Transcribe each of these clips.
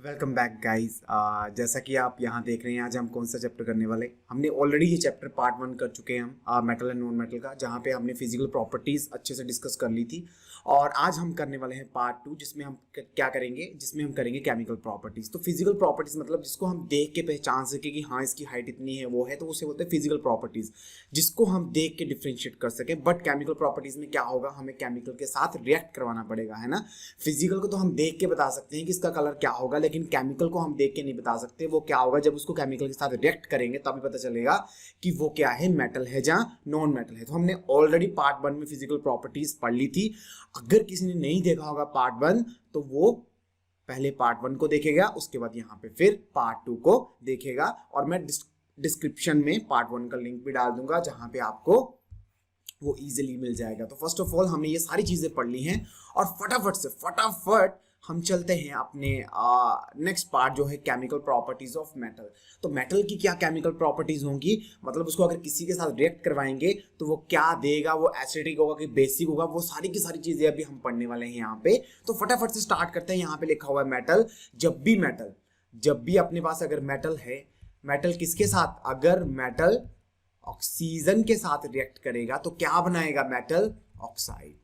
Welcome back guys. जैसा कि आप यहाँ देख रहे हैं, आज हम कौन सा चैप्टर करने वाले। हमने ऑलरेडी ये चैप्टर पार्ट 1 कर चुके हैं हम मेटल एंड नॉन मेटल का, जहाँ पे हमने फिजिकल प्रॉपर्टीज अच्छे से डिस्कस कर ली थी। और आज हम करने वाले हैं पार्ट 2, जिसमें हम क्या करेंगे, जिसमें हम करेंगे केमिकल प्रॉपर्टीज। तो फिजिकल प्रॉपर्टीज मतलब जिसको हम देख के पहचान सके कि हाँ इसकी हाइट इतनी है, वो है, तो उसे बोलते हैं फिजिकल प्रॉपर्टीज, जिसको हम देख के डिफ्रेंशिएट कर सके। बट केमिकल प्रॉपर्टीज में क्या होगा, हमें केमिकल के साथ रिएक्ट करवाना पड़ेगा, है ना। फिजिकल को तो हम देख के बता सकते हैं कि इसका कलर क्या होगा, लेकिन केमिकल को हम देख के नहीं बता सकते वो क्या होगा। जब उसको केमिकल के साथ रिएक्ट करेंगे तभी पता चलेगा कि वो क्या है, मेटल है या नॉन मेटल है। तो हमने ऑलरेडी पार्ट 1 में फिजिकल प्रॉपर्टीज पढ़ ली थी। अगर किसी ने नहीं देखा होगा पार्ट 1, तो वो पहले पार्ट 1 को देखेगा, उसके बाद यहाँ पे फिर पार्ट 2 को देखेगा। और मैं डिस्क्रिप्शन में पार्ट 1 का लिंक भी डाल दूंगा, जहां पे आपको वो इजीली मिल जाएगा। तो फर्स्ट ऑफ ऑल हमने ये सारी चीजें पढ़ ली हैं और फटाफट हम चलते हैं अपने नेक्स्ट पार्ट, जो है केमिकल प्रॉपर्टीज ऑफ मेटल। तो मेटल की क्या केमिकल प्रॉपर्टीज होंगी, मतलब उसको अगर किसी के साथ रिएक्ट करवाएंगे तो वो क्या देगा, वो एसिडिक होगा कि बेसिक होगा, वो सारी की सारी चीजें अभी हम पढ़ने वाले हैं यहाँ पे। तो फटाफट से स्टार्ट करते हैं। यहाँ पे लिखा हुआ है मेटल। जब भी अपने पास अगर मेटल है, मेटल किसके साथ, अगर मेटल ऑक्सीजन के साथ रिएक्ट करेगा तो क्या बनाएगा, मेटल ऑक्साइड।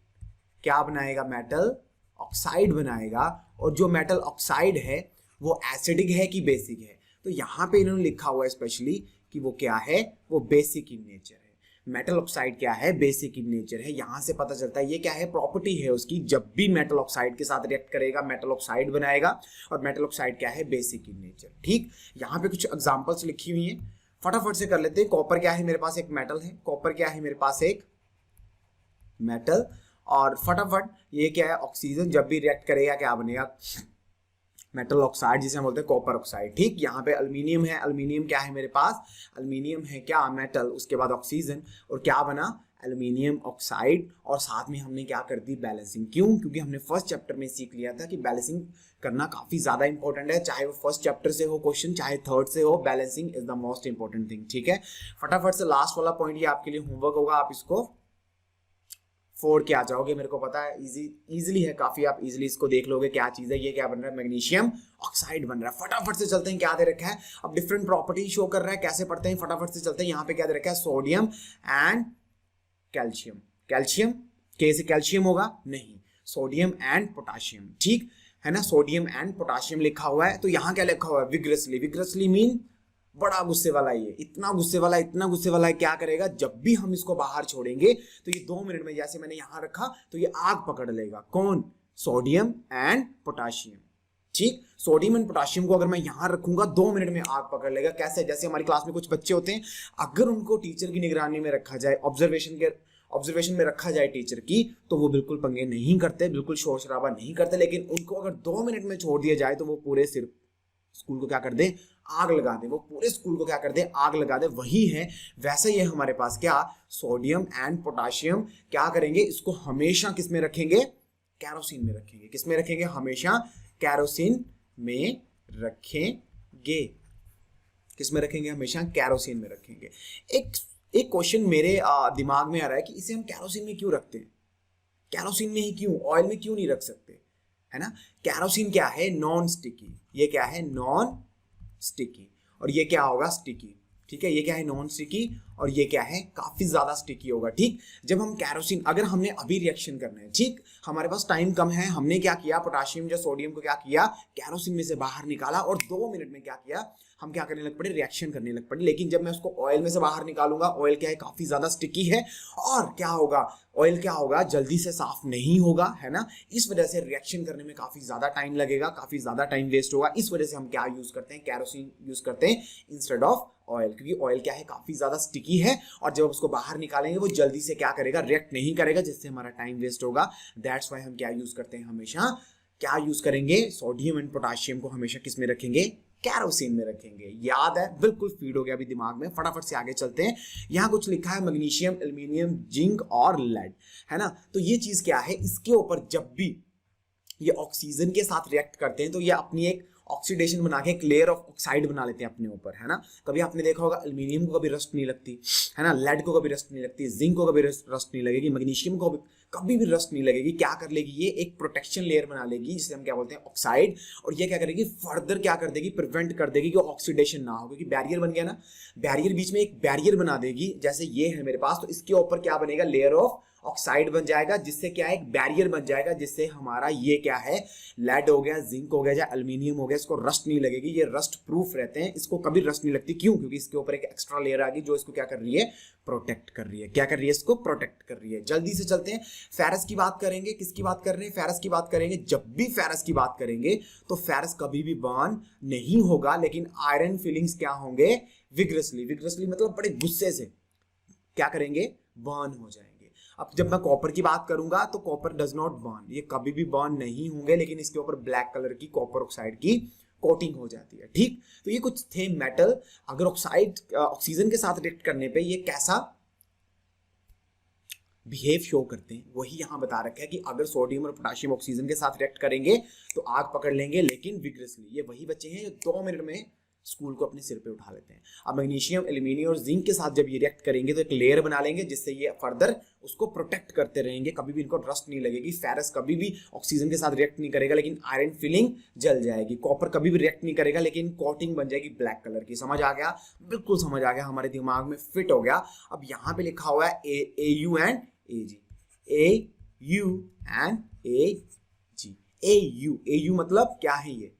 क्या बनाएगा, मेटल ऑक्साइड बनाएगा। और जो मेटल ऑक्साइड है वो एसिडिक है कि बेसिक है, तो यहां पे इन्होंने लिखा हुआ है स्पेशली कि वो क्या है, वो बेसिक इन नेचर है। मेटल ऑक्साइड क्या है, बेसिक इन नेचर है। यहां से पता चलता है ये क्या है, प्रॉपर्टी है उसकी। जब भी मेटल ऑक्साइड के साथ रिएक्ट करेगा मेटल ऑक्साइड बनाएगा, और मेटल ऑक्साइड क्या है, बेसिक इन नेचर। ठीक, यहाँ पे कुछ एग्जांपल्स लिखी हुई हैं, फटाफट से कर लेते हैं। कॉपर क्या है, मेरे पास एक मेटल है। कॉपर क्या है, मेरे पास एक मेटल। और फटाफट ये क्या है, ऑक्सीजन जब भी रिएक्ट करेगा क्या बनेगा, मेटल ऑक्साइड, जिसे हम बोलते हैं कॉपर ऑक्साइड। ठीक, यहाँ पे अल्मीनियम है। अल्मीनियम क्या है मेरे पास, अल्मीनियम है क्या, मेटल, उसके बाद ऑक्सीजन, और क्या बना, एल्यूमिनियम ऑक्साइड। और साथ में हमने क्या कर दी, बैलेंसिंग। क्यों, क्योंकि हमने फर्स्ट चैप्टर में सीख लिया था कि बैलेंसिंग करना काफी ज्यादा इंपॉर्टेंट है, चाहे वो फर्स्ट चैप्टर से हो क्वेश्चन, चाहे थर्ड से हो, balancing is the most important thing. ठीक है, फटाफट से लास्ट वाला पॉइंट ये आपके लिए होमवर्क होगा, आप इसको फोड़ के आ जाओगे। मेरे को पता है इजीली है काफी, आप इजीली इसको देख लोगे क्या चीज है। ये क्या बन रहा है, मैग्नीशियम ऑक्साइड बन रहा है। फटाफट से चलते हैं, क्या दे रखा है, अब डिफरेंट प्रॉपर्टी शो कर रहा है, कैसे पढ़ते हैं, फटाफट से चलते हैं। यहाँ पे क्या दे रखा है, सोडियम एंड कैल्शियम। कैल्शियम के से कैल्शियम होगा नहीं, सोडियम एंड पोटाशियम। ठीक है ना, सोडियम एंड पोटाशियम लिखा हुआ है। तो यहाँ क्या लिखा हुआ है, विग्रसली। विग्रसली मीन बड़ा गुस्से वाला, ये इतना गुस्से वाला, इतना गुस्से वाला है, क्या करेगा, जब भी हम इसको बाहर छोड़ेंगे तो ये 2 मिनट में, जैसे मैंने यहां रखा तो ये आग पकड़ लेगा। कौन, सोडियम एंड पोटाशियम। ठीक, सोडियम एंड पोटाशियम को अगर मैं यहां रखूंगा 2 मिनट में आग पकड़ लेगा। कैसे, जैसे हमारी क्लास में कुछ बच्चे होते हैं, अगर उनको टीचर की निगरानी में रखा जाए, ऑब्जर्वेशन में रखा जाए टीचर की, तो वो बिल्कुल पंगे नहीं करते, बिल्कुल शोर शराबा नहीं करते। लेकिन उनको अगर 2 मिनट में छोड़ दिया जाए तो वो पूरे सिर स्कूल को क्या कर दे, आग लगा दे। वो पूरे स्कूल को क्या कर दे, आग लगा दे। वही है, वैसे ही है हमारे पास क्या, सोडियम एंड पोटाशियम। क्या करेंगे, इसको हमेशा किस में रखेंगे, कैरोसिन में रखेंगे। किस में रखेंगे, हमेशा कैरोसिन में रखेंगे। किस में रखेंगे, हमेशा कैरोसिन में रखेंगे। एक क्वेश्चन मेरे दिमाग में आ रहा है कि इसे हम कैरोसिन में क्यों रखते हैं, कैरोसिन में ही क्यों, ऑयल में क्यों नहीं रख सकते, है ना। कैरोसिन क्या है, नॉन स्टिकी। ये क्या है, नॉन स्टिकी। और ये क्या होगा, स्टिकी। ठीक है, ये क्या है, नॉन स्टिकी, और ये क्या है, काफी ज्यादा स्टिकी होगा। ठीक, जब हम कैरोसिन, अगर हमने अभी रिएक्शन करना है, ठीक, हमारे पास टाइम कम है, हमने क्या किया, पोटाशियम या सोडियम को क्या किया, कैरोसिन में से बाहर निकाला, और 2 मिनट में क्या किया, हम क्या करने लग पड़े, रिएक्शन करने लग पड़े। लेकिन जब मैं उसको ऑयल में से बाहर निकालूंगा, ऑयल क्या है, काफी ज्यादा स्टिकी है, और क्या होगा, ऑयल क्या होगा, जल्दी से साफ नहीं होगा, है ना। इस वजह से रिएक्शन करने में काफी ज्यादा टाइम लगेगा, काफी ज्यादा टाइम वेस्ट होगा। इस वजह से हम क्या यूज करते हैं, कैरोसिन यूज करते हैं इंस्टेड ऑफ ऑयल, क्योंकि ऑयल क्या है, काफी ज्यादा स्टिकी है, और जब उसको बाहर निकालेंगे वो जल्दी से क्या करेगा, रिएक्ट नहीं करेगा, जिससे हमारा टाइम वेस्ट होगा। दैट्स व्हाई हम क्या यूज करते हैं, हमेशा क्या यूज करेंगे, सोडियम एंड पोटाशियम को हमेशा किस में रखेंगे, कैरोसिन में रखेंगे। याद है, बिल्कुल फीड हो गया अभी दिमाग में। फटाफट से आगे चलते हैं। यहाँ कुछ लिखा है, मैग्नीशियम, एल्यूमिनियम, जिंक और लेड, है ना। तो ये चीज क्या है, इसके ऊपर जब भी ये ऑक्सीजन के साथ रिएक्ट करते हैं तो ये अपनी एक ऑक्सीडेशन बना के एक लेयर ऑफ ऑक्साइड बना लेते हैं अपने ऊपर, है ना। कभी आपने देखा होगा एल्यूमिनियम को कभी रस्ट नहीं लगती, है ना, लेड को कभी रस्ट नहीं लगती, जिंक को कभी रस्ट नहीं लगेगी, मैग्नीशियम को कभी भी रस्ट नहीं लगेगी। क्या कर लेगी ये, एक प्रोटेक्शन लेयर बना लेगी जिसे हम क्या बोलते हैं ऑक्साइड, और ये क्या करेगी फर्दर क्या कर देगी, प्रिवेंट कर देगी कि ऑक्सीडेशन ना हो, क्योंकि बैरियर बन गया ना, बैरियर बीच में एक बैरियर बना देगी। जैसे ये है मेरे पास, तो इसके ऊपर क्या बनेगा, लेयर ऑफ ऑक्साइड बन जाएगा, जिससे क्या है एक बैरियर बन जाएगा, जिससे हमारा ये क्या है लेड हो गया, जिंक हो गया या एल्यूमिनियम हो गया, इसको रस्ट नहीं लगेगी। ये रस्ट प्रूफ रहते हैं, इसको कभी रस्ट नहीं लगती। क्यों? क्योंकि इसके ऊपर एक एक्स्ट्रा लेयर आ गई जो इसको क्या कर रही है, प्रोटेक्ट कर रही है। क्या कर रही है, इसको प्रोटेक्ट कर रही है। जल्दी से चलते हैं, फेरस की बात करेंगे। किसकी बात कर रहे हैं, फेरस की बात करेंगे। जब भी फेरस की बात करेंगे तो फेरस कभी भी बर्न नहीं होगा, लेकिन आयरन फिलिंग्स क्या होंगे, विग्रसली, विग्रसली मतलब बड़े गुस्से से क्या करेंगे, बर्न हो जाएंगे। अब जब मैं कॉपर की बात करूंगा तो कॉपर डज नॉट बर्न, ये कभी भी बर्न नहीं होंगे, लेकिन इसके ऊपर ब्लैक कलर की कॉपर ऑक्साइड की कोटिंग हो जाती है। ठीक, तो ये कुछ थे मेटल, अगर ऑक्साइड ऑक्सीजन के साथ रिएक्ट करने पे ये कैसा बिहेव शो करते हैं, वही यहां बता रखा है कि अगर सोडियम और पोटेशियम ऑक्सीजन के साथ रिएक्ट करेंगे तो आग पकड़ लेंगे, लेकिन विग्रसली। ये वही बच्चे हैं जो 2 मिनट में स्कूल को अपने सिर पे उठा लेते हैं। अब मैग्नीशियम, एल्यूमिनियम और जिंक के साथ जब ये रिएक्ट करेंगे तो एक लेयर बना लेंगे, जिससे ये फर्दर उसको प्रोटेक्ट करते रहेंगे, कभी भी इनको रस्ट नहीं लगेगी। फेरस कभी भी ऑक्सीजन के साथ रिएक्ट नहीं करेगा, लेकिन आयरन फिलिंग जल जाएगी। कॉपर कभी भी रिएक्ट नहीं करेगा, लेकिन कोटिंग बन जाएगी ब्लैक कलर की। समझ आ गया, बिल्कुल समझ आ गया, हमारे दिमाग में फिट हो गया। अब यहाँ पे लिखा हुआ है AU and AG, AU and AG। AU मतलब क्या है ये,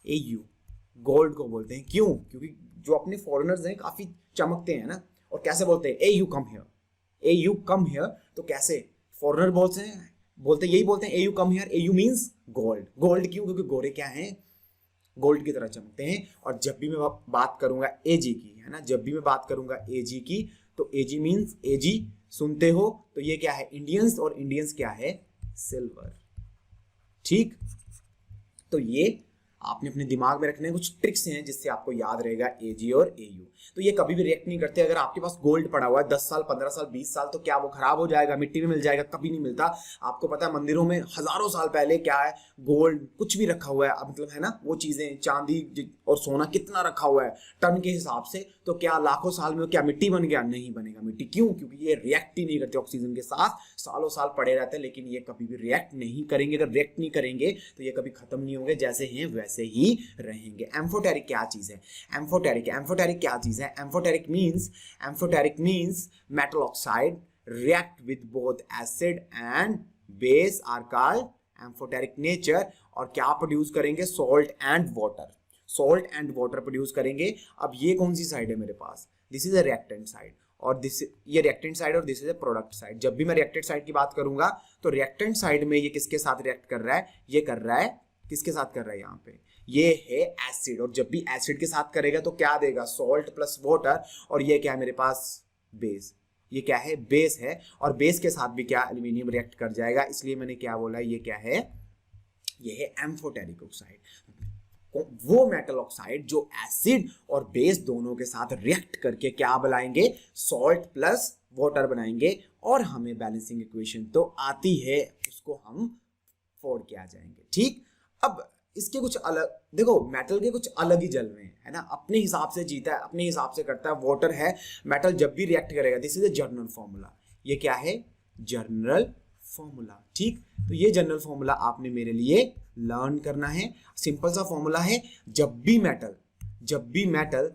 AU गोल्ड को बोलते हैं। क्यों? क्योंकि जो अपने फॉरेनर्स हैं काफी चमकते हैं ना, और कैसे बोलते हैं, AU come here, AU come here. तो कैसे फॉरेनर बोलते यही बोलते हैं, AU come here. AU means gold. Gold क्यों? क्योंकि गोरे क्या हैं, गोल्ड की तरह चमकते हैं। और जब भी मैं बात करूंगा AG की, है ना, जब भी मैं बात करूंगा AG की, तो AG मींस, AG सुनते हो तो ये क्या है, इंडियंस, और इंडियंस क्या है, सिल्वर। ठीक, तो ये आपने अपने दिमाग में रखने कुछ ट्रिक्स हैं जिससे आपको याद रहेगा AG और AU। तो ये कभी भी रिएक्ट नहीं करते। अगर आपके पास गोल्ड पड़ा हुआ है 10 साल, 15 साल, 20 साल, तो क्या वो खराब हो जाएगा, मिट्टी में मिल जाएगा? कभी नहीं मिलता। आपको पता है मंदिरों में हजारों साल पहले क्या है, गोल्ड कुछ भी रखा हुआ है, मतलब है ना, वो चीजें, चांदी और सोना कितना रखा हुआ है टन के हिसाब से, तो क्या लाखों साल में क्या मिट्टी बन गया? नहीं बनेगा मिट्टी। क्यों? क्योंकि ये रिएक्ट ही नहीं करते ऑक्सीजन के साथ, सालों साल पड़े रहते हैं, लेकिन ये कभी भी रिएक्ट नहीं करेंगे। अगर रिएक्ट नहीं करेंगे तो ये कभी खत्म नहीं होंगे, जैसे हैं वैसे ही रहेंगे। एम्फोटेरिक क्या चीज है, एम्फोटेरिक क्या चीज है, amphoteric means metal oxide react with both acid and base are called amphoteric nature, और क्या प्रोड्यूस करेंगे, सॉल्ट एंड वाटर प्रोड्यूस करेंगे। अब ये कौन सी साइड है मेरे पास, this is a reactant side, और दिस, ये रिएक्टेंट साइड, और this is a product side. जब भी मैं रिएक्टेंट साइड की बात करूंगा तो रिएक्टेंट साइड में ये किसके साथ रिएक्ट कर रहा है, ये कर रहा है, किसके साथ कर रहा है, यहाँ पे ये है एसिड। और जब भी एसिड के साथ करेगा तो क्या देगा, सॉल्ट प्लस वाटर, और ये क्या है मेरे पास, बेस। ये क्या है, बेस है, और बेस के साथ भी क्या, एल्यूमिनियम रिएक्ट कर जाएगा। इसलिए मैंने क्या बोला, ये क्या है, ये है एम्फोटेरिक ऑक्साइड, वो मेटल ऑक्साइड जो एसिड और बेस दोनों के साथ रिएक्ट करके क्या बनाएंगे, सॉल्ट प्लस वाटर बनाएंगे, और हमें बैलेंसिंग इक्वेशन तो आती है, उसको हम फोड़ के आ जाएंगे। ठीक, अब इसके कुछ अलग, देखो मेटल के कुछ अलग ही जलवे हैं, है ना, अपने हिसाब से जीता है, अपने हिसाब से करता है। वाटर है, मेटल जब भी रिएक्ट करेगा, this is a general formula. ये क्या है, जनरल फॉर्मूला। ठीक, तो ये जनरल फॉर्मूला आपने मेरे लिए लर्न करना है। सिंपल सा फॉर्मूला है, जब भी मेटल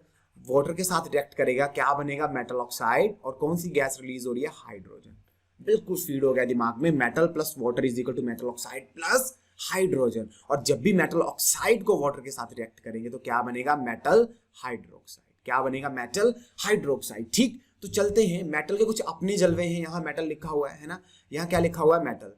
वाटर के साथ रिएक्ट करेगा क्या बनेगा, मेटल ऑक्साइड, और कौन सी गैस रिलीज हो रही है, हाइड्रोजन। बिल्कुल फीड हो गया दिमाग में, metal plus water is equal to metal oxide plus hydrogen. और जब भी मेटल ऑक्साइड को वाटर के साथ रिएक्ट करेंगे तो क्या बनेगा, मेटल हाइड्रोक्साइड। क्या बनेगा, मेटल हाइड्रोक्साइड। ठीक, तो चलते हैं, मेटल के कुछ अपने जलवे हैं। यहाँ मेटल लिखा हुआ है ना, यहाँ क्या लिखा हुआ है, मेटल,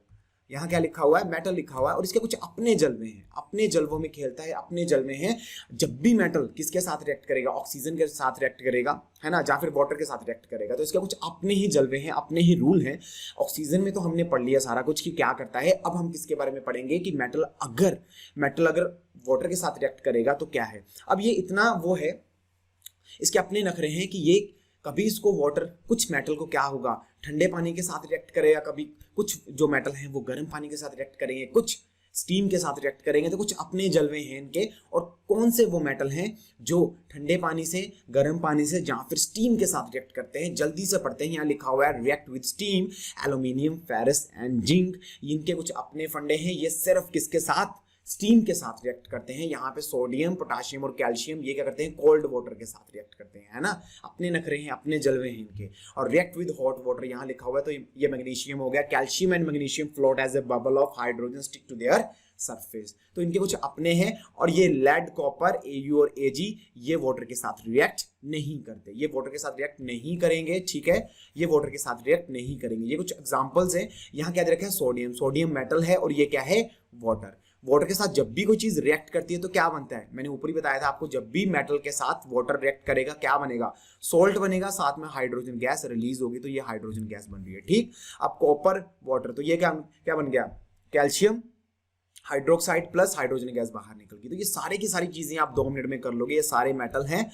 यहाँ क्या लिखा हुआ है, मेटल लिखा हुआ है, और इसके कुछ अपने जलवे हैं, अपने जलवों में खेलता है, अपने जलवे हैं। जब भी मेटल किसके साथ रिएक्ट करेगा, ऑक्सीजन के साथ रिएक्ट करेगा, है ना, या फिर वाटर के साथ रिएक्ट करेगा, तो इसके कुछ अपने ही जलवे हैं, अपने ही रूल हैं। ऑक्सीजन में तो हमने पढ़ लिया सारा कुछ कि क्या करता है। अब हम किसके बारे में पढ़ेंगे कि मेटल अगर वाटर के साथ रिएक्ट करेगा तो क्या है। अब ये इतना वो है, इसके अपने नखरे हैं कि ये कभी इसको वाटर, कुछ मेटल को क्या होगा, ठंडे पानी के साथ रिएक्ट करेगा, कभी कुछ जो मेटल हैं वो गर्म पानी के साथ रिएक्ट करेंगे, कुछ स्टीम के साथ रिएक्ट करेंगे तो कुछ अपने जलवे हैं इनके, और कौन से वो मेटल हैं जो ठंडे पानी से, गर्म पानी से या फिर स्टीम के साथ रिएक्ट करते हैं। जल्दी से पढ़ते हैं, यहाँ लिखा हुआ है react with steam, aluminium, ferrous and zinc. इनके कुछ अपने फंडे हैं, ये सिर्फ किसके साथ, स्टीम के साथ रिएक्ट करते हैं। यहाँ पे सोडियम, पोटाशियम और कैल्शियम ये क्या करते हैं, कोल्ड वाटर के साथ रिएक्ट करते हैं, है ना। अपने नखरे हैं, अपने जलवे हैं इनके। और रिएक्ट विद हॉट वाटर यहाँ लिखा हुआ है, तो ये मैग्नीशियम हो गया। Calcium and magnesium float as a bubble of hydrogen stick to their surface. तो इनके कुछ अपने हैं। और ये लेड, कॉपर, Au और Ag ये वाटर के साथ रिएक्ट नहीं करते, ये वाटर के साथ रिएक्ट नहीं करेंगे, ठीक है, ये वाटर के साथ रिएक्ट नहीं करेंगे। ये कुछ एग्जांपल्स हैं। यहाँ क्या दे रखा है, सोडियम, सोडियम मेटल है और ये क्या है, वाटर। वाटर के साथ जब भी कोई चीज रिएक्ट करती है तो क्या बनता है, मैंने ऊपर ही बताया था आपको, जब भी मेटल के साथ वाटर रिएक्ट करेगा क्या बनेगा, सोल्ट बनेगा, साथ में हाइड्रोजन गैस रिलीज होगी, तो ये हाइड्रोजन गैस बन रही है, ठीक। अब कॉपर, वाटर, तो ये क्या क्या बन गया, calcium hydroxide plus hydrogen gas बाहर निकल गई। तो ये सारे की सारी चीजें आप 2 मिनट में कर लोगे, ये सारे मेटल हैं।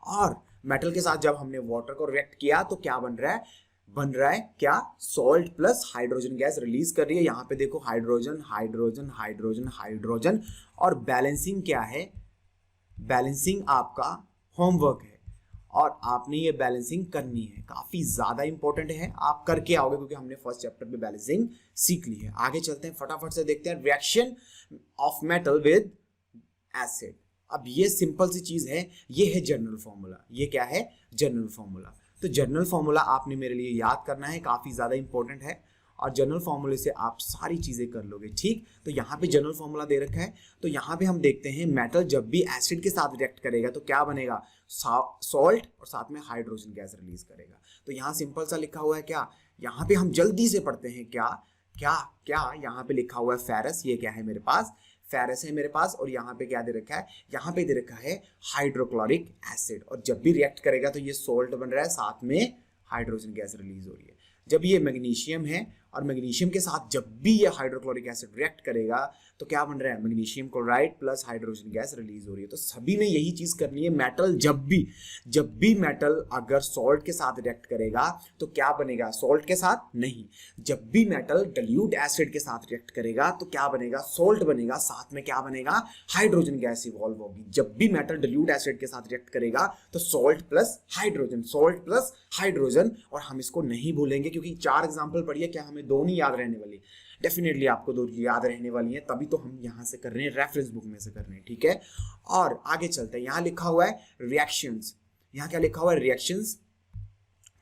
और मेटल के साथ जब हमने वाटर को रिएक्ट किया तो क्या बन रहा है, बन रहा है क्या, salt plus hydrogen gas release कर रही है। यहाँ पे देखो हाइड्रोजन हाइड्रोजन हाइड्रोजन हाइड्रोजन। और बैलेंसिंग क्या है, बैलेंसिंग आपका होमवर्क है और आपने ये बैलेंसिंग करनी है, काफी ज्यादा इंपॉर्टेंट है, आप करके आओगे क्योंकि हमने फर्स्ट चैप्टर में बैलेंसिंग सीख ली है। आगे चलते हैं, फटाफट से देखते हैं reaction of metal with acid. अब ये सिंपल सी चीज है, ये है जनरल फॉर्मूला। ये क्या है, जनरल फॉर्मूला। तो जनरल फॉर्मूला आपने मेरे लिए याद करना है, काफी ज्यादा इंपॉर्टेंट है और जनरल फॉर्मूले से आप सारी चीजें कर लोगे, ठीक। तो यहाँ पे जनरल फॉर्मूला दे रखा है। तो यहाँ पे हम देखते हैं मेटल जब भी एसिड के साथ रिएक्ट करेगा तो क्या बनेगा, सॉल्ट और साथ में हाइड्रोजन गैस रिलीज करेगा। तो यहाँ सिंपल सा लिखा हुआ है क्या, यहाँ पे हम जल्दी से पढ़ते हैं, क्या क्या क्या, यहाँ पे लिखा हुआ है फेरस, ये क्या है मेरे पास, फेरस है मेरे पास। और यहाँ पे क्या दे रखा है, यहाँ पे दे रखा है हाइड्रोक्लोरिक एसिड। और जब भी रिएक्ट करेगा तो ये सोल्ट बन रहा है, साथ में हाइड्रोजन गैस रिलीज हो रही है। जब ये मैग्नीशियम है और मैग्नीशियम के साथ जब भी ये हाइड्रोक्लोरिक एसिड रिएक्ट करेगा तो क्या बन रहा है, magnesium chloride plus hydrogen gas release हो रही है। तो सभी में यही चीज करनी है। मेटल जब भी मेटल अगर सॉल्ट के साथ रिएक्ट करेगा तो क्या बनेगा, सॉल्ट के साथ नहीं, जब भी मेटल डाइल्यूट एसिड के साथ रिएक्ट करेगा तो क्या बनेगा, सॉल्ट बनेगा, साथ में क्या बनेगा, हाइड्रोजन गैस इवॉल्व होगी। जब भी मेटल डाइल्यूट एसिड के साथ रिएक्ट करेगा तो salt plus hydrogen, salt plus hydrogen. और हम इसको नहीं भूलेंगे क्योंकि 4 एग्जाम्पल पढ़िए, क्या हमें 2 नहीं याद रहने वाली, डेफिनेटली आपको 2 याद रहने वाली है, तभी तो हम यहां से कर रहे हैं, रेफरेंस बुक में से कर रहे हैं, ठीक है। और आगे चलते हैं, यहां लिखा हुआ है रिएक्शंस। यहां क्या लिखा हुआ है, रिएक्शंस।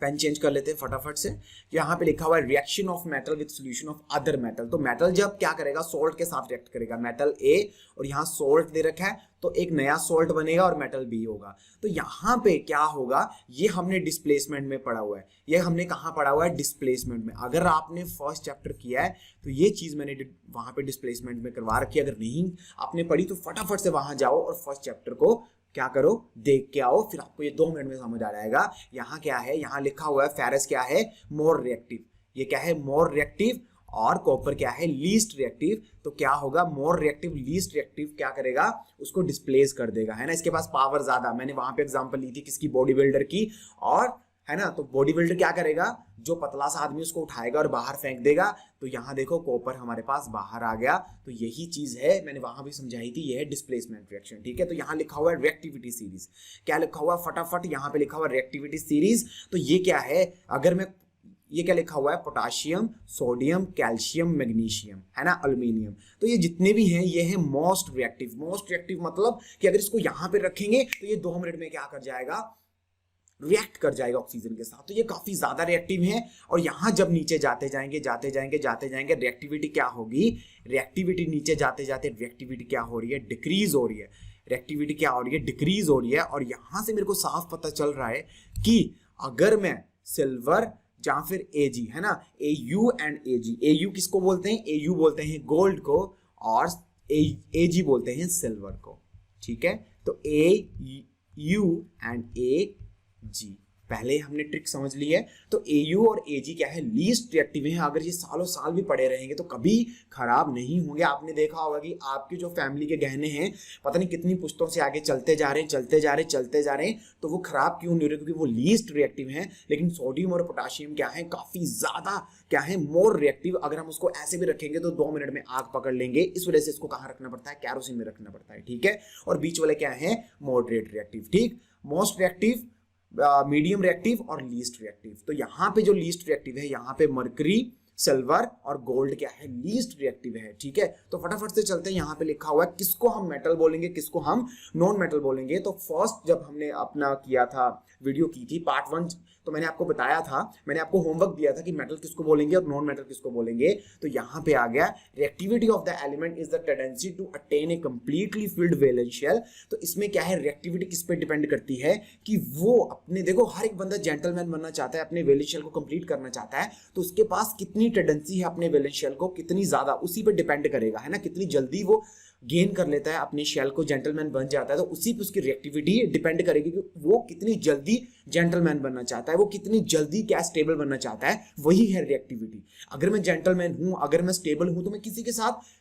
पेन चेंज कर लेते हैं फटाफट से। यहाँ पे लिखा हुआ है reaction of metal with solution of other metal. तो मेटल जब क्या करेगा, सॉल्ट के साथ रिएक्ट करेगा, मेटल ए, और यहाँ सॉल्ट दे रखा है तो एक नया सॉल्ट बनेगा और मेटल बी होगा। तो यहाँ पे क्या होगा, ये हमने डिस्प्लेसमेंट में पढ़ा हुआ है, ये हमने कहाँ पढ़ा हुआ है, डिस्प्लेसमेंट में। अगर आपने फर्स्ट चैप्टर किया है तो ये चीज मैंने वहां पे डिस्प्लेसमेंट में करवा रखी है। अगर नहीं आपने पढ़ी तो फटाफट से वहां जाओ और फर्स्ट चैप्टर को क्या करो, देख के आओ, फिर आपको ये 2 मिनट में समझ आ जाएगा। यहाँ क्या है, यहाँ लिखा हुआ है फेरस क्या है, मोर रिएक्टिव। ये क्या है, मोर रिएक्टिव। और कॉपर क्या है, लीस्ट रिएक्टिव। तो क्या होगा, मोर रिएक्टिव लीस्ट रिएक्टिव क्या करेगा, उसको डिस्प्लेस कर देगा, है ना। इसके पास पावर ज्यादा, मैंने वहां पे एग्जांपल ली थी किसकी, बॉडी बिल्डर की, और है ना। तो बॉडी बिल्डर क्या करेगा, जो पतला सा आदमी उसको उठाएगा और बाहर फेंक देगा। तो यहाँ देखो कॉपर हमारे पास बाहर आ गया। तो यही चीज है, मैंने वहां भी समझाई थी, ये है डिस्प्लेसमेंट रिएक्शन, ठीक है। तो यहाँ लिखा हुआ है रिएक्टिविटी सीरीज। क्या लिखा हुआ है, फटाफट यहाँ पे लिखा हुआ है रिएक्टिविटी सीरीज। तो ये क्या है, अगर मैं, ये क्या लिखा हुआ है, पोटाशियम, सोडियम, कैल्शियम, मैग्नीशियम, है ना, एल्यूमिनियम। तो ये जितने भी हैं ये है मोस्ट रिएक्टिव। मोस्ट रिएक्टिव मतलब कि अगर इसको यहाँ पे रखेंगे तो ये 2 मिनट में क्या कर जाएगा, रिएक्ट कर जाएगा ऑक्सीजन के साथ। तो ये काफी ज्यादा रिएक्टिव है। और यहां जब नीचे जाते जाएंगे रिएक्टिविटी क्या होगी, रिएक्टिविटी नीचे जाते जाते रिएक्टिविटी क्या हो रही है, डिक्रीज हो रही है। रिएक्टिविटी क्या हो रही है, डिक्रीज हो रही है। और यहां से मेरे को साफ पता चल रहा है कि अगर मैं सिल्वर या फिर Ag, है ना, Au एंड Ag, Au किसको बोलते हैं, Au बोलते हैं गोल्ड को, और Ag बोलते हैं सिल्वर को, ठीक है। तो Au एंड Ag, पहले हमने ट्रिक समझ ली है। तो Au और Ag क्या है, लीस्ट रिएक्टिव है। अगर ये सालों साल भी पड़े रहेंगे तो कभी खराब नहीं होंगे। आपने देखा होगा कि आपके जो फैमिली के गहने हैं पता नहीं कितनी पुश्तों से आगे चलते जा रहे हैं, चलते जा रहे हैं, चलते जा रहे हैं, तो वो खराब क्यों नहीं हो रहे, क्योंकि वो लीस्ट रिएक्टिव है। लेकिन सोडियम और पोटाशियम क्या है, काफी ज्यादा क्या है, मोर रिएक्टिव। अगर हम उसको ऐसे भी रखेंगे तो 2 मिनट में आग पकड़ लेंगे। इस वजह से इसको कहाँ रखना पड़ता है, कैरोसिन में रखना पड़ता है, ठीक है। और बीच वाले क्या है, मॉडरेट रिएक्टिव, ठीक। मोस्ट रिएक्टिव, मीडियम रिएक्टिव और लीस्ट रिएक्टिव। तो यहाँ पे जो लीस्ट रिएक्टिव है, यहाँ पे मरकरी, सिल्वर और गोल्ड क्या है, लीस्ट रिएक्टिव है, ठीक है। तो फटाफट से चलते हैं, यहाँ पे लिखा हुआ है किसको हम मेटल बोलेंगे, किसको हम नॉन मेटल बोलेंगे। तो फर्स्ट जब हमने अपना किया था, वीडियो की थी पार्ट 1, तो मैंने आपको बताया था, मैंने आपको होमवर्क दिया था कि मेटल किसको बोलेंगे और नॉन मेटल किसको बोलेंगे। तो यहाँ पे आ गया, reactivity of the element is the tendency to attain a completely filled valence shell. तो इसमें क्या है, रिएक्टिविटी किस पे डिपेंड करती है कि वो अपने, देखो हर एक बंदा जेंटलमैन बनना चाहता है, अपने वैलेंस शेल को कंप्लीट करना चाहता है, तो उसके पास कितनी टेंडेंसी है अपने वैलेंस शेल को, कितनी ज्यादा, उसी पे डिपेंड करेगा, है ना। कितनी जल्दी वो गेन कर लेता है अपने शेल को, जेंटलमैन बन जाता है, तो उसी पे उसकी रिएक्टिविटी डिपेंड करेगी कि वो कितनी जल्दी जेंटलमैन बनना चाहता है, वो कितनी जल्दी क्या स्टेबल बनना चाहता है, वही है रिएक्टिविटी। अगर मैं जेंटलमैन हूं, अगर मैं स्टेबल हूं, तो मैं किसी के साथ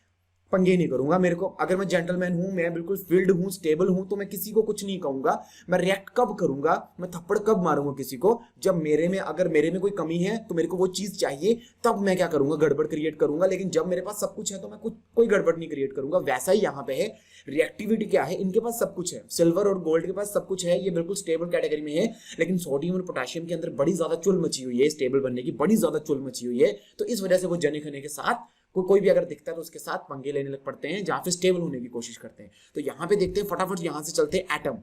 पंगे नहीं करूंगा। मेरे को, अगर मैं जेंटलमैन हूं, मैं बिल्कुल फील्ड हूं, स्टेबल हूं, तो मैं किसी को कुछ नहीं कहूंगा। मैं रिएक्ट कब करूंगा, मैं थप्पड़ कब मारूंगा किसी को, जब मेरे में, अगर मेरे में कोई कमी है तो मेरे को वो चीज चाहिए, तब मैं क्या करूंगा, गड़बड़ क्रिएट करूंगा। लेकिन जब मेरे पास सब कुछ है तो मैं कोई गड़बड़ नहीं क्रिएट करूंगा। वैसा ही यहाँ पे है, रिएक्टिविटी क्या है, इनके पास सब कुछ है, सिल्वर और गोल्ड के पास सब कुछ है, ये बिल्कुल स्टेबल कैटेगरी में है। लेकिन सोडियम और पोटेशियम के अंदर बड़ी ज्यादा चुल मची हुई है, स्टेबल बनने की बड़ी ज्यादा चुल मची हुई है। तो इस वजह से वो जने खने के साथ कोई भी अगर दिखता है तो उसके साथ पंगे लेने लग पड़ते हैं, जहां पे स्टेबल होने की कोशिश करते हैं। तो यहाँ पे देखते हैं, फटाफट यहाँ से चलते हैं एटम।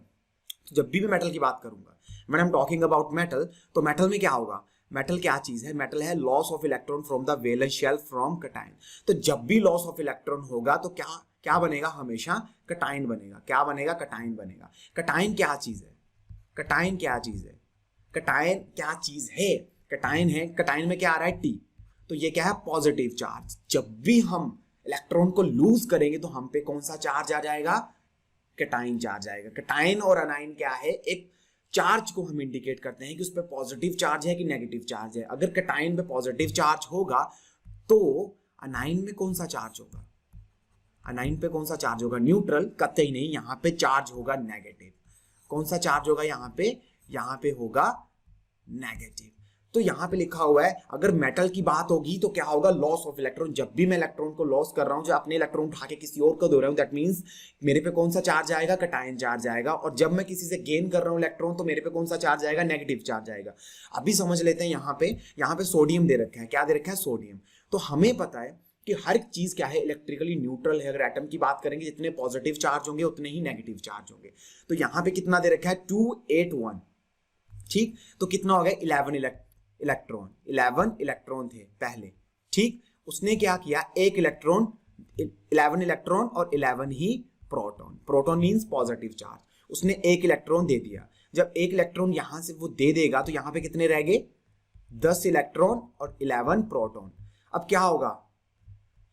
तो जब भी मैं मेटल की बात करूंगा, when I am talking about metal, तो मेटल में क्या होगा, मेटल क्या चीज है, मेटल है loss of electron from the valence shell from cation. तो जब भी लॉस ऑफ इलेक्ट्रॉन होगा तो क्या बनेगा, हमेशा कैटायन बनेगा। क्या बनेगा, कैटायन बनेगा। कैटायन क्या चीज है, कैटायन क्या चीज है, कैटायन क्या चीज है, कैटायन है, कैटायन में क्या आ रहा है, टी। तो ये क्या है, पॉजिटिव चार्ज। जब भी हम इलेक्ट्रॉन को लूज करेंगे तो हम पे कौन सा चार्ज आ जाएगा, कैटायन चार्ज आएगा। कैटायन और अनायन क्या है, एक चार्ज को हम इंडिकेट करते हैं कि उस पर पॉजिटिव चार्ज है कि नेगेटिव चार्ज है। अगर कैटायन पे पॉजिटिव चार्ज होगा तो अनायन में कौन सा चार्ज होगा, अनायन पे कौन सा चार्ज होगा, न्यूट्रल, कतई नहीं, यहाँ पे चार्ज होगा नेगेटिव। कौन सा चार्ज होगा यहाँ पे होगा नेगेटिव। तो यहाँ पे लिखा हुआ है, अगर मेटल की बात होगी तो क्या होगा, लॉस ऑफ इलेक्ट्रॉन। जब भी मैं इलेक्ट्रॉन को लॉस कर रहा हूँ, जब अपने इलेक्ट्रॉन उठा के किसी और को दे रहा हूँ, दैट मींस मेरे पे कौन सा चार्ज आएगा, कैटायन चार्ज आएगा। और जब मैं किसी से गेन कर रहा हूँ इलेक्ट्रॉन, तो मेरे पे कौन सा चार्ज आएगा, नेगेटिव चार्ज आएगा। अभी समझ लेते हैं, यहाँ पे सोडियम दे रखा है। क्या दे रखा है, सोडियम। तो हमें पता है कि हर एक चीज क्या है, इलेक्ट्रिकली न्यूट्रल है। अगर एटम की बात करेंगे, जितने पॉजिटिव चार्ज होंगे उतने ही नेगेटिव चार्ज होंगे। तो यहाँ पे कितना दे रखा है, 281, ठीक। तो कितना हो गया, 11 इलेक्ट्रॉन थे पहले, ठीक। उसने क्या किया, एक इलेक्ट्रॉन, 11 इलेक्ट्रॉन और 11 ही proton. Proton means positive charge. उसने एक इलेक्ट्रॉन दे दिया। जब एक इलेक्ट्रॉन यहां से वो दे देगा तो यहां पे कितने रह गए, 10 इलेक्ट्रॉन और 11 प्रोटॉन। अब क्या होगा,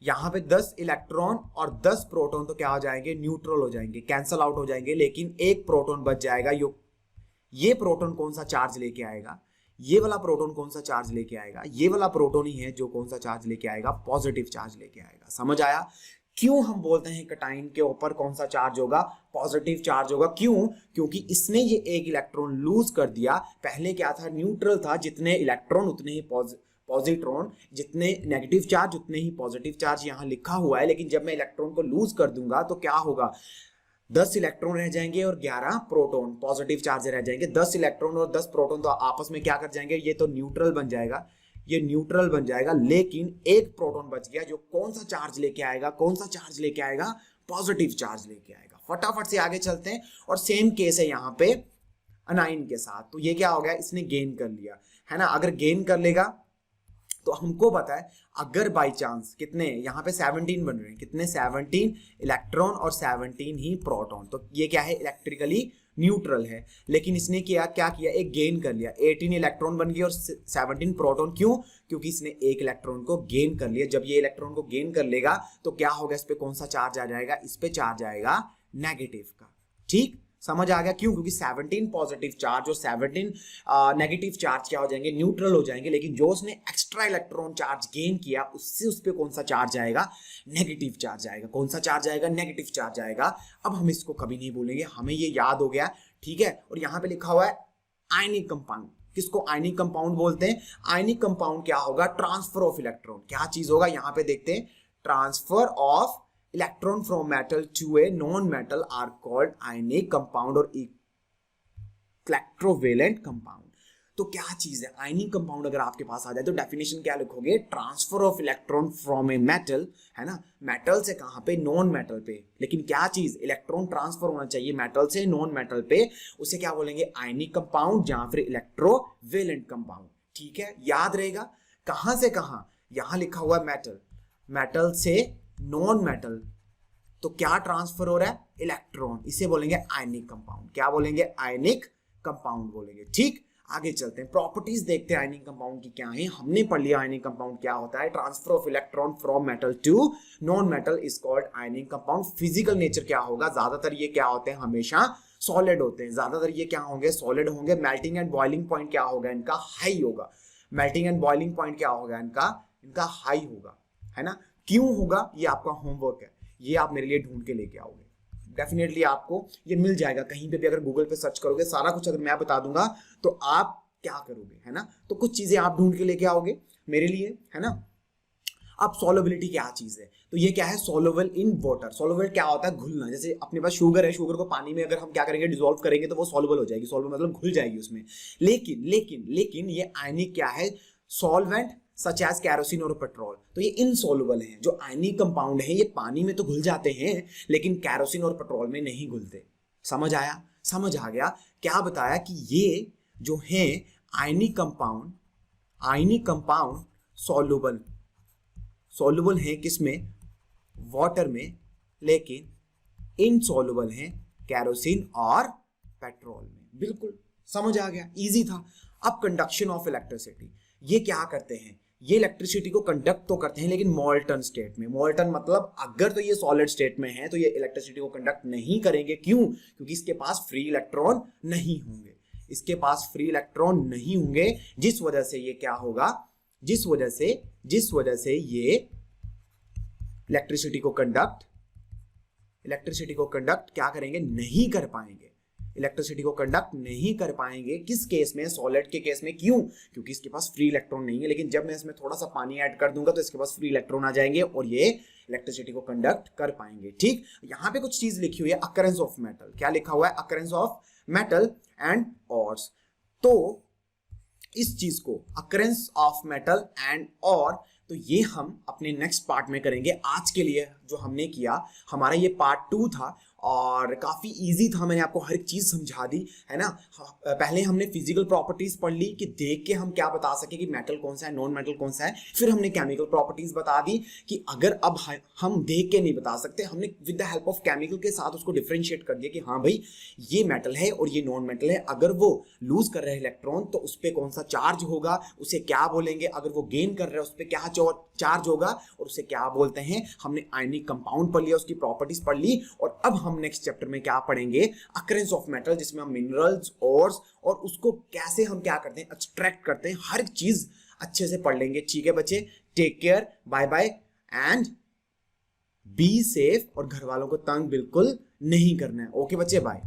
यहां पे 10 इलेक्ट्रॉन और 10 प्रोटॉन तो क्या हो जाएंगे, न्यूट्रल हो जाएंगे, कैंसल आउट हो जाएंगे। लेकिन एक प्रोटॉन बच जाएगा। ये प्रोटॉन कौन सा चार्ज लेके आएगा, ये वाला प्रोटॉन कौन सा चार्ज लेके आएगा, ये वाला प्रोटॉन ही है जो कौन सा चार्ज लेके आएगा, पॉजिटिव चार्ज लेके आएगा। समझ आया, क्यों हम बोलते हैं कैटायन के ऊपर कौन सा चार्ज होगा, पॉजिटिव चार्ज होगा। क्यों, क्योंकि इसने ये एक इलेक्ट्रॉन लूज कर दिया। पहले क्या था, न्यूट्रल था, जितने इलेक्ट्रॉन उतने ही पॉजिट्रॉन, जितने नेगेटिव चार्ज उतने ही पॉजिटिव चार्ज, यहाँ लिखा हुआ है। लेकिन जब मैं इलेक्ट्रॉन को लूज कर दूंगा तो क्या होगा, 10 इलेक्ट्रॉन रह जाएंगे और 11 प्रोटॉन पॉजिटिव चार्ज रह जाएंगे। 10 इलेक्ट्रॉन और 10 प्रोटॉन तो आपस में क्या कर जाएंगे, ये तो न्यूट्रल बन जाएगा, ये न्यूट्रल बन जाएगा। लेकिन एक प्रोटॉन बच गया जो कौन सा चार्ज लेके आएगा, कौन सा चार्ज लेके आएगा, पॉजिटिव चार्ज लेके आएगा। फटाफट से आगे चलते हैं। और सेम केस है यहाँ पे अनाइन के साथ। तो ये क्या हो गया, इसने गेन कर लिया, है ना। अगर गेन कर लेगा तो हमको पता है, अगर बाई चांस कितने यहाँ पे 17 बन रहे हैं, कितने 17 इलेक्ट्रॉन और 17 ही प्रोटॉन, तो ये क्या है, इलेक्ट्रिकली न्यूट्रल है। लेकिन इसने क्या किया, एक गेन कर लिया, 18 इलेक्ट्रॉन बन गए और 17 प्रोटॉन। क्यों, क्योंकि इसने एक इलेक्ट्रॉन को गेन कर लिया। जब ये इलेक्ट्रॉन को गेन कर लेगा तो क्या होगा, इस पे कौन सा चार्ज आ जाएगा, इस पे चार्ज आएगा नेगेटिव का, ठीक। समझ आ गया क्यों? क्योंकि 17 पॉजिटिव चार्ज और 17 नेगेटिव चार्ज क्या हो जाएंगे, न्यूट्रल हो जाएंगे, लेकिन जो उसने एक्स्ट्रा इलेक्ट्रॉन चार्ज गेन किया उससे उस पर कौन सा चार्ज आएगा, नेगेटिव चार्ज आएगा। कौन सा चार्ज आएगा, नेगेटिव चार्ज आएगा। अब हम इसको कभी नहीं भूलेंगे, हमें ये याद हो गया, ठीक है। और यहाँ पे लिखा हुआ है आयनिक कंपाउंड। किसको आयनिक कंपाउंड बोलते हैं? आयनिक कंपाउंड क्या होगा, ट्रांसफर ऑफ इलेक्ट्रॉन। क्या चीज होगा, यहाँ पे देखते हैं, transfer of electron from metal to a non metal are called ionic compound और इलेक्ट्रोवेलेंट कंपाउंड। तो क्या चीज है आयनिक कंपाउंड? अगर आपके पास आ जाए तो डेफिनेशन क्या लिखोगे, transfer of electron from a metal, है ना, मेटल से कहां पे, नॉन मेटल पे। लेकिन क्या चीज, इलेक्ट्रॉन ट्रांसफर होना चाहिए मेटल से नॉन मेटल पे, उसे क्या बोलेंगे, आयनिक कंपाउंड या फिर इलेक्ट्रोवेलेंट कंपाउंड। ठीक है, याद रहेगा। कहां से कहां, यहां लिखा हुआ है मेटल, मेटल से नॉन मेटल, तो क्या ट्रांसफर हो रहा है, इलेक्ट्रॉन, इसे बोलेंगे आयनिक कंपाउंड। क्या बोलेंगे, आयनिक कंपाउंड बोलेंगे। ठीक, आगे चलते हैं, प्रॉपर्टीज देखते हैं आयनिक कंपाउंड की क्या है। हमने पढ़ लिया आयनिक कंपाउंड क्या होता है, transfer of electron from metal to non metal is called ionic compound. Physical nature क्या होगा, ज्यादातर ये क्या होते हैं, हमेशा सॉलिड होते हैं, ज्यादातर ये क्या होंगे, सॉलिड होंगे। मेल्टिंग एंड बॉइलिंग पॉइंट क्या होगा, इनका हाई होगा। मेल्टिंग एंड बॉइलिंग पॉइंट क्या होगा, इनका हाई होगा, है ना। क्यों होगा, ये आपका होमवर्क है, ये आप मेरे लिए ढूंढ के लेके आओगे। डेफिनेटली आपको ये मिल जाएगा कहीं पे भी, अगर गूगल पे सर्च करोगे सारा कुछ अगर मैं बता दूंगा तो आप क्या करोगे, है ना। तो कुछ चीजें आप ढूंढ के लेके आओगे मेरे लिए, है ना। अब सॉल्युबिलिटी क्या चीज है, तो ये क्या है, सॉल्युबल इन वाटर। सॉल्युबल क्या होता है, घुलना। जैसे अपने पास शुगर है, शुगर को पानी में अगर हम क्या करेंगे, डिसॉल्व करेंगे तो वो सॉल्युबल हो जाएगी। सॉल्युबल मतलब घुल जाएगी उसमें। लेकिन लेकिन लेकिन ये आयनिक क्या है, सॉल्वेंट सच एज कैरोसिन और पेट्रोल, तो ये इनसॉल्युबल हैं। जो आयनिक कंपाउंड है ये पानी में तो घुल जाते हैं लेकिन कैरोसिन और पेट्रोल में नहीं घुलते। समझ आया, समझ आ गया। क्या बताया कि ये जो है आयनिक कंपाउंड सॉल्युबल है किसमें, वाटर में, लेकिन इनसॉल्युबल है कैरोसिन और पेट्रोल में। बिल्कुल समझ आ गया, इजी था। अब कंडक्शन ऑफ इलेक्ट्रिसिटी, ये क्या करते हैं, ये इलेक्ट्रिसिटी को कंडक्ट तो करते हैं लेकिन मॉल्टन स्टेट में। मॉल्टन मतलब अगर तो ये सॉलिड स्टेट में है तो ये इलेक्ट्रिसिटी को कंडक्ट नहीं करेंगे। क्यों, क्योंकि इसके पास फ्री इलेक्ट्रॉन नहीं होंगे, इसके पास फ्री इलेक्ट्रॉन नहीं होंगे, जिस वजह से ये क्या होगा, जिस वजह से ये इलेक्ट्रिसिटी को कंडक्ट क्या करेंगे, नहीं कर पाएंगे। इलेक्ट्रिसिटी को कंडक्ट नहीं कर पाएंगे किस केस में, सॉलिड के केस में। क्यों, क्योंकि इसके पास फ्री इलेक्ट्रॉन नहीं है। लेकिन जब मैं इसमें थोड़ा सा पानी ऐड कर दूंगा तो इसके पास फ्री इलेक्ट्रॉन आ जाएंगे और ये इलेक्ट्रिसिटी को कंडक्ट कर पाएंगे। ठीक, यहाँ पे कुछ चीज लिखी हुई है, अकरेंस ऑफ मेटल। क्या लिखा हुआ है, अकरेंस ऑफ मेटल एंड ऑर्स। तो इस चीज को, अकरेंस ऑफ मेटल एंड और, तो ये हम अपने नेक्स्ट पार्ट में करेंगे। आज के लिए जो हमने किया, हमारा ये पार्ट 2 था और काफ़ी इजी था, मैंने आपको हर एक चीज़ समझा दी, है ना। पहले हमने फिजिकल प्रॉपर्टीज पढ़ ली कि देख के हम क्या बता सके कि मेटल कौन सा है, नॉन मेटल कौन सा है। फिर हमने केमिकल प्रॉपर्टीज बता दी कि अगर अब हम देख के नहीं बता सकते, हमने with the help of chemical के साथ उसको डिफ्रेंशिएट कर दिया कि हाँ भाई ये मेटल है और ये नॉन मेटल है। अगर वो लूज कर रहे हैं इलेक्ट्रॉन तो उस पर कौन सा चार्ज होगा, उसे क्या बोलेंगे। अगर वो गेन कर रहे हैं उस पर क्या चार्ज होगा और उसे क्या बोलते हैं। हमने आयनिक कंपाउंड पढ़ लिया, उसकी प्रॉपर्टीज पढ़ ली। और अब हम नेक्स्ट चैप्टर में क्या पढ़ेंगे, अकरेंस ऑफ मेटल, जिसमें हम मिनरल्स ओर्स और उसको कैसे हम क्या करते हैं, एक्सट्रैक्ट करते हैं, हर चीज अच्छे से पढ़ लेंगे। ठीक है बच्चे, take care, bye bye and be safe. और घर वालों को तंग बिल्कुल नहीं करना है। ओके बच्चे, बाय।